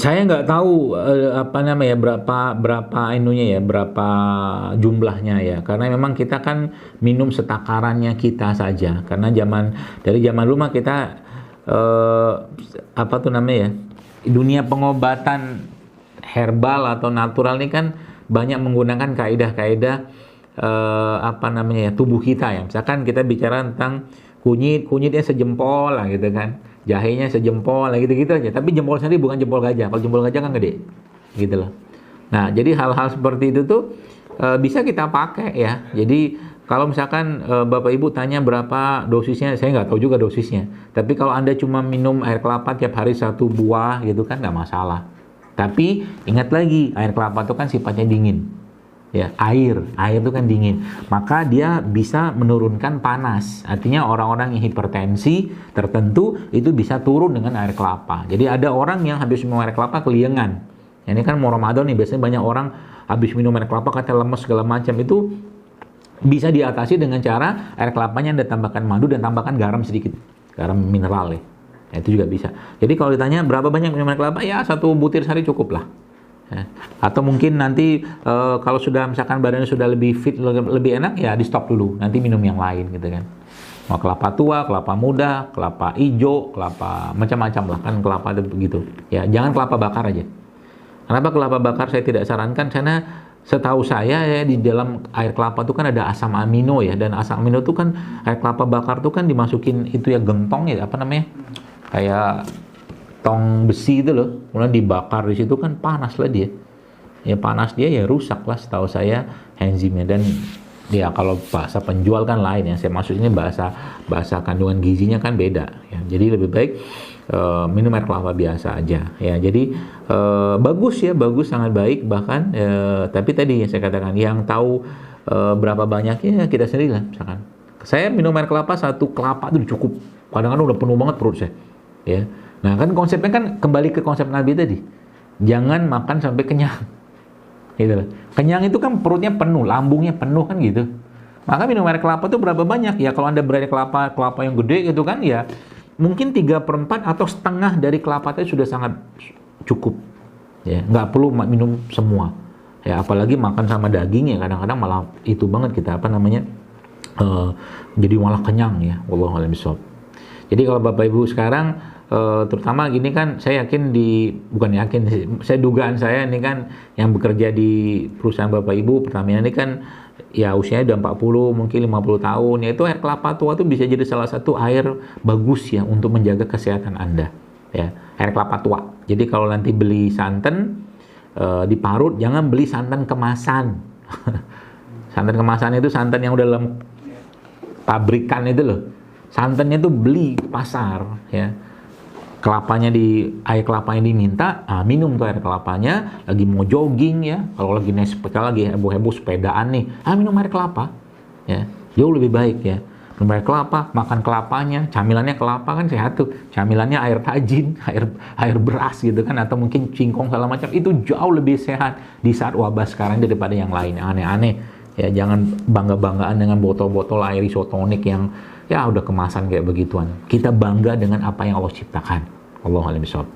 Saya nggak tahu apa namanya berapa berapa inunya ya, berapa jumlahnya ya. Karena memang kita kan minum setakarannya kita saja. Karena dari zaman dulu mah kita eh, apa tuh namanya ya? Dunia pengobatan herbal atau natural ini kan banyak menggunakan kaidah-kaidah apa namanya ya, tubuh kita ya. Misalkan kita bicara tentang kunyitnya sejempol lah gitu kan, jahenya sejempol lah gitu-gitu aja, tapi jempol sendiri bukan jempol gajah. Kalau jempol gajah kan gede gitu loh. Nah, jadi hal-hal seperti itu tuh bisa kita pakai ya. Jadi kalau misalkan Bapak Ibu tanya berapa dosisnya, saya nggak tahu juga dosisnya, tapi kalau Anda cuma minum air kelapa tiap hari satu buah gitu kan nggak masalah. Tapi ingat lagi, air kelapa itu kan sifatnya dingin ya, air itu kan dingin, maka dia bisa menurunkan panas. Artinya orang-orang yang hipertensi tertentu itu bisa turun dengan air kelapa. Jadi ada orang yang habis minum air kelapa keliengan. Ini kan mau Ramadan nih, biasanya banyak orang habis minum air kelapa katanya lemes segala macam. Itu bisa diatasi dengan cara air kelapanya Anda tambahkan madu dan tambahkan garam sedikit, garam mineral ya. Ya, itu juga bisa. Jadi kalau ditanya berapa banyak minum air kelapa, ya satu butir sehari cukup lah. Ya. Atau mungkin nanti kalau sudah misalkan badannya sudah lebih fit, lebih enak ya di stop dulu, nanti minum yang lain gitu kan. Mau kelapa tua, kelapa muda, kelapa hijau, kelapa macam-macam lah kan, kelapa itu begitu. Ya, jangan kelapa bakar aja. Kenapa kelapa bakar saya tidak sarankan? Karena setahu saya ya di dalam air kelapa itu kan ada asam amino ya, dan asam amino itu kan air kelapa bakar itu kan dimasukin itu ya gentong ya, apa namanya? Kayak tong besi itu loh, kemudian dibakar di situ kan panas lah dia. Ya panas dia ya rusak lah setahu saya enzimnya. Dan ya kalau bahasa penjual kan lain ya. Saya maksud ini bahasa kandungan gizinya kan beda ya. Jadi lebih baik minum air kelapa biasa aja ya. Jadi bagus ya, bagus, sangat baik bahkan tapi tadi yang saya katakan, yang tahu berapa banyaknya kita sendiri lah. Misalkan saya minum air kelapa, satu kelapa itu cukup, kadang-kadang udah penuh banget perut saya ya. Nah kan konsepnya kan kembali ke konsep Nabi tadi, jangan makan sampai kenyang gitu loh. Kenyang itu kan perutnya penuh, lambungnya penuh kan gitu. Maka minum air kelapa itu berapa banyak ya? Kalau Anda berada kelapa yang gede gitu kan ya, mungkin 3/4 atau setengah dari kelapa itu sudah sangat cukup ya, nggak perlu minum semua ya. Apalagi makan sama daging ya, kadang-kadang malah itu banget kita apa namanya jadi malah kenyang ya. Wallahu a'lam bishawab. Jadi kalau Bapak Ibu sekarang terutama gini kan, saya yakin bukan yakin sih, saya dugaan saya ini kan yang bekerja di perusahaan Bapak Ibu Pertamina ini kan ya usianya udah 40 mungkin 50 tahun ya, itu air kelapa tua itu bisa jadi salah satu air bagus ya untuk menjaga kesehatan Anda ya, air kelapa tua. Jadi kalau nanti beli santan diparut, jangan beli santan kemasan. Santan kemasan itu santan yang udah dalam pabrikan itu loh. Santannya tuh beli pasar ya. Kelapanya air kelapanya diminta, minum tuh air kelapanya, lagi mau jogging ya, kalau lagi naik sepeda, lagi heboh-heboh sepedaan nih, minum air kelapa ya, jauh lebih baik ya. Minum air kelapa, makan kelapanya, camilannya kelapa kan sehat tuh, camilannya air tajin, air beras gitu kan, atau mungkin cingkong segala macam, itu jauh lebih sehat di saat wabah sekarang daripada yang lain, aneh-aneh ya. Jangan bangga-banggaan dengan botol-botol air isotonik yang ya udah kemasan kayak begituan. Kita bangga dengan apa yang Allah ciptakan. Allahu a'lam bishawab.